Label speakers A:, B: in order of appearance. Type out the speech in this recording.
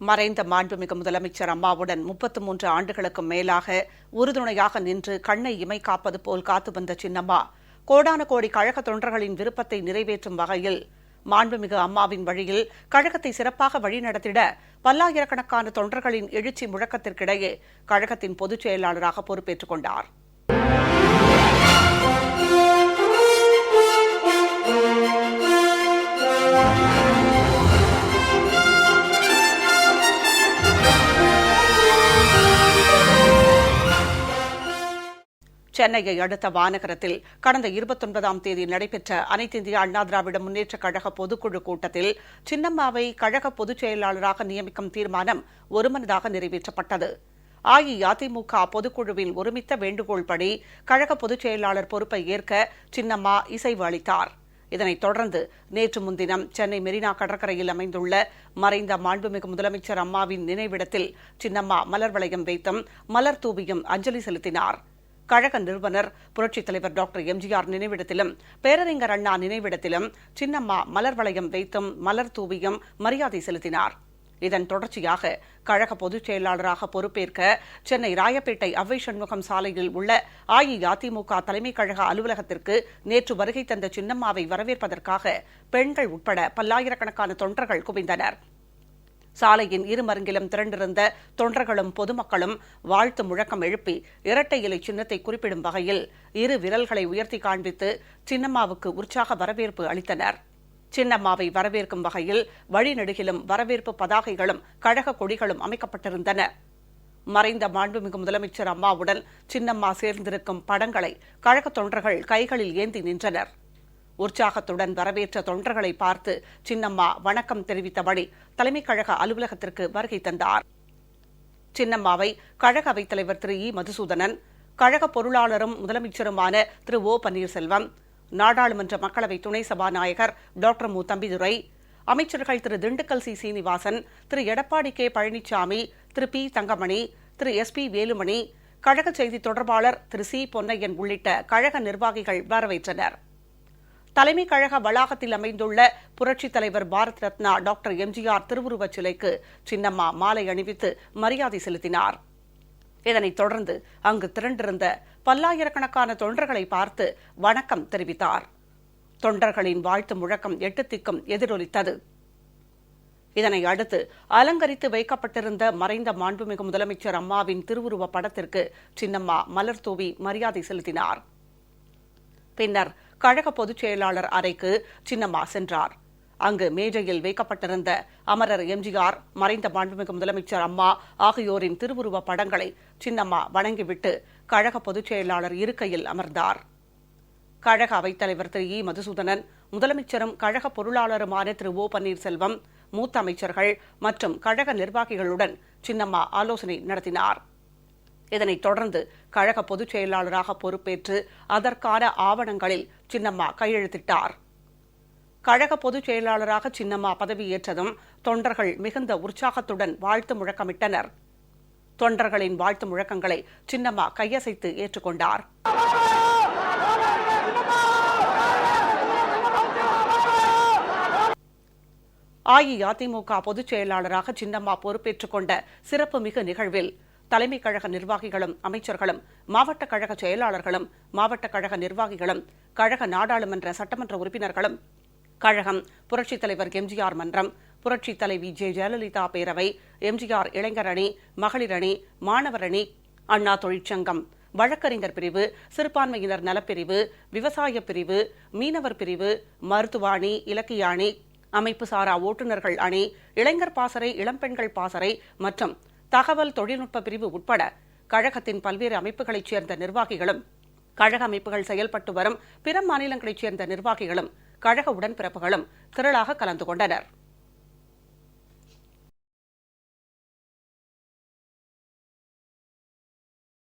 A: மறைந்த மாண்புமிகு முதலமைச்சர் அம்மாவுடன் 33 ஆண்டுகளுக்கும் மேலாக உறுதுணையாக நின்று கண்ணை இமை காப்பது போல் காத்து வந்த சின்னம்மா கோடான கோடி கழக தொண்டர்களின் விருப்பத்தை நிறைவேற்றும் வகையில் மாண்புமிகு அம்மாவின் வழியில் கழகத்தை சிறப்பாக வழிநடத்திட பல்லாயிரக்கணக்கான தொண்டர்களின் எழுச்சி முழக்கத்திற்கிடையே கழகத்தின் பொதுச் செயலாளராக பொறுப்பேற்றுக் கொண்டார். சென்னையை அடுத்த வானகரத்தில் கடந்த 29ஆம் தேதி நடைபெற்ற அனைத்து இந்திய அண்ணா திராவிட முன்னேற்றக் கழக பொதுக்குழு கூட்டத்தில் சின்னம்மாவை கழக பொதுச் செயலாளராக நியமிக்கும் தீர்மானம் ஒருமனதாக நிறைவேற்றப்பட்டது. அஇஅதிமுக பொதுக்குழுவின் ஒருமித்த வேண்டுகோள்படி கழக பொதுச் செயலாளர் பொறுப்பை ஏற்க சின்னம்மா இசைவு அளித்தார். இதனைத் தொடர்ந்து நேற்று முன்தினம் சென்னை மெரினா கடற்கரையில் அமைந்துள்ள மறைந்த மாண்புமிகு முதலமைச்சர் அம்மாவின் நினைவிடத்தில் சின்னம்மா மலர் வளையம் வைத்தும் மலர் தூவியும் அஞ்சலி செலுத்தினார். கழக நிறுவனர் புரட்சித் தலைவர் டாக்டர் எம்ஜிஆர் நினைவிடத்திலும் பேரறிஞர் அண்ணா நினைவிடத்திலும் சின்னம்மா மலர் வளையம் வைத்தும் மலர் தூவியும் மரியாதை செலுத்தினார். இதன் தொடர்ச்சியாக கழக பொதுச் செயலாளராக பொறுப்பேற்க சென்னை ராயப்பேட்டை அவ்வை சண்முகம் சாலையில் உள்ள அஇஅதிமுக தலைமைக் கழக அலுவலகத்திற்கு நேற்று வருகை தந்த சின்னம்மாவை வரவேற்பதற்காக பெண்கள் உட்பட பல்லாயிரக்கணக்கான தொண்டர்கள் குவிந்தனர். சாலையின் இருமருங்கிலும் திரண்டிருந்த தொண்டர்களும் பொதுமக்களும் வாழ்த்து முழக்கம் எழுப்பி இரட்டை இலை சின்னத்தை குறிப்பிடும் வகையில் இரு விரல்களை உயர்த்தி காண்பித்து சின்னம்மாவுக்கு உற்சாக வரவேற்பு அளித்தனர். சின்னம்மாவை வரவேற்கும் வகையில் வழிநெடுகிலும் வரவேற்பு பதாகைகளும் கழக கொடிகளும் அமைக்கப்பட்டிருந்தன. மறைந்த மாண்புமிகு முதலமைச்சர் அம்மாவுடன் சின்னம்மா சேர்ந்திருக்கும் படங்களை கழக தொண்டர்கள் கைகளில் ஏந்தி நின்றனர். உற்சாகத்துடன் வரவேற்ற தொண்டர்களை பார்த்து சின்னம்மா வணக்கம் தெரிவித்தபடி தலைமைக் கழக அலுவலகத்திற்கு வருகை தந்தார். சின்னம்மாவை கழக அவைத் தலைவர் திரு இ. மதுசூதனன், கழக பொருளாளரும் முதலமைச்சருமான திரு ஓ. பன்னீர்செல்வம், நாடாளுமன்ற மக்களவை துணை சபாநாயகர் டாக்டர் மு. தம்பிதுரை, அமைச்சர்கள் திரு திண்டுக்கல் சி. சீனிவாசன், திரு எடப்பாடி கே. பழனிசாமி, திரு பி. தங்கமணி, திரு எஸ். பி. வேலுமணி, கழக செய்தி தொடர்பாளர் திரு சி. பொன்னையன் உள்ளிட்ட கழக நிர்வாகிகள் வரவேற்றனர். தலைமைக் கழக வளாகத்தில் அமைந்துள்ள புரட்சித் தலைவர் பாரத் ரத்னா டாக்டர் எம்ஜிஆர் திருவுருவச் சிலைக்கு சின்னம்மா மாலை அணிவித்து மரியாதை செலுத்தினார். இதனைத் தொடர்ந்து அங்கு திரண்டிருந்த பல்லாயிரக்கணக்கான தொண்டர்களை பார்த்து வணக்கம் தெரிவித்தார். தொண்டர்களின் வாழ்த்து முழக்கம் எட்டு திக்கும் எதிரொலித்தது. இதனை அடுத்து அலங்கரித்து வைக்கப்பட்டிருந்த மறைந்த மாண்புமிகு முதலமைச்சர் அம்மாவின் திருவுருவ படத்திற்கு சின்னம்மா மலர் தூவி மரியாதை செலுத்தினார். பின்னர் கழக பொதுச் செயலாளர் அறைக்கு சின்னம்மா சென்றார். அங்கு மேஜையில் வைக்கப்பட்டிருந்த அமரர் எம்ஜிஆர், மறைந்த மாண்புமிகு முதலமைச்சர் அம்மா ஆகியோரின் திருவுருவ படங்களை சின்னம்மா வணங்கிவிட்டு கழக பொதுச் செயலாளர் இருக்கையில் அமர்ந்தார். கழக அவைத்தலைவர் திரு இ. மதுசூதனன், முதலமைச்சரும் கழக பொருளாளருமான திரு ஓ. பன்னீர்செல்வம், மூத்த அமைச்சர்கள் மற்றும் கழக நிர்வாகிகளுடன் சின்னம்மா ஆலோசனை நடத்தினார். இதனைத் தொடர்ந்து கழக பொதுச் செயலாளராக பொறுப்பேற்று அதற்கான ஆவணங்களில் சின்னம்மா கையெழுத்திட்டார். கழக பொதுச் செயலாளராக சின்னம்மா பதவியேற்றதும் தொண்டர்கள் மிகுந்த உற்சாகத்துடன் வாழ்த்து முழக்கமிட்டனர். தொண்டர்களின் வாழ்த்து முழக்கங்களை சின்னம்மா கையசைத்து ஏற்றுக்கொண்டார். அஇஅதிமுக பொதுச் செயலாளராக சின்னம்மா பொறுப்பேற்றுக் கொண்ட சிறப்புமிகு நிகழ்வில் தலைமைக் கழக நிர்வாகிகளும் அமைச்சர்களும் மாவட்ட கழக செயலாளர்களும் மாவட்ட கழக நிர்வாகிகளும் கழக நாடாளுமன்ற சட்டமன்ற உறுப்பினர்களும் கழகம், புரட்சித் தலைவர் எம்ஜிஆர் மன்றம், புரட்சித் தலைவி ஜெ. ஜெயலலிதா பேரவை, எம்ஜிஆர் இளைஞர் அணி, மகளிர் அணி, மாணவர் அணி, அண்ணா தொழிற்சங்கம், வழக்கறிஞர் பிரிவு, சிறுபான்மையினர் நலப்பிரிவு, விவசாய பிரிவு, மீனவர் பிரிவு, மருத்துவ அணி, இலக்கிய அணி, அமைப்பு சாரா ஓட்டுநர்கள் அணி, இளைஞர் பாசறை, இளம்பெண்கள் பாசறை மற்றும் தகவல் தொழில்நுட்ப பிரிவு உட்பட கழகத்தின் பல்வேறு அமைப்புகளைச் சேர்ந்த நிர்வாகிகளும், கழக அமைப்புகள் செயல்பட்டு வரும் பிற மாநிலங்களைச் சேர்ந்த நிர்வாகிகளும், கழக உடன்பிறப்புகளும் திரளாக கலந்து கொண்டனர்.